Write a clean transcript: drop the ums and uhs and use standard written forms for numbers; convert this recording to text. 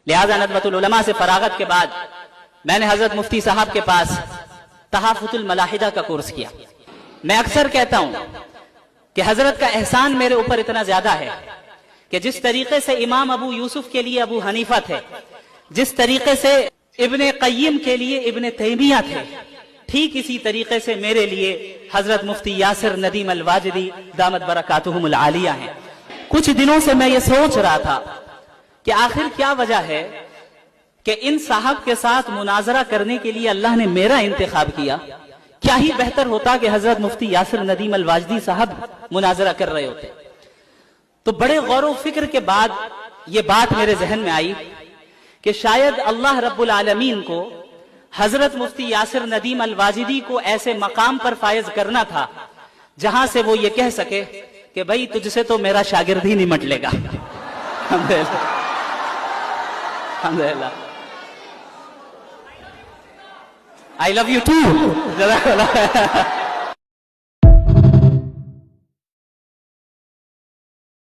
لہذا ندوۃ العلماء سے فراغت کے بعد میں نے حضرت مفتی صاحب کے پاس تحافظ الملاحدہ کا کورس کیا۔ میں اکثر کہتا ہوں کہ حضرت کا احسان میرے اوپر اتنا زیادہ ہے کہ جس طریقے سے امام ابو یوسف کے لیے ابو حنیفہ تھے، جس طریقے سے ابن قیم کے لیے ابن تیمیہ تھے، ٹھیک اسی طریقے سے میرے لیے حضرت مفتی یاسر ندیم الواجدی دامت برکاتہم العالیہ ہیں۔ کچھ دنوں سے میں یہ سوچ رہا تھا کہ آخر کیا وجہ ہے کہ ان صاحب کے ساتھ مناظرہ کرنے کے لیے اللہ نے میرا انتخاب کیا۔ کیا ہی بہتر ہوتا کہ حضرت مفتی یاسر ندیم الواجدی صاحب مناظرہ کر رہے ہوتے۔ تو بڑے غور و فکر کے بعد یہ بات میرے ذہن میں آئی کہ شاید اللہ رب العالمین کو حضرت مفتی یاسر ندیم الواجدی کو ایسے مقام پر فائز کرنا تھا جہاں سے وہ یہ کہہ سکے کہ بھئی تجھ سے تو میرا شاگرد ہی نمٹ لے گا۔ الحمدللہ الحمدللہ I love you too.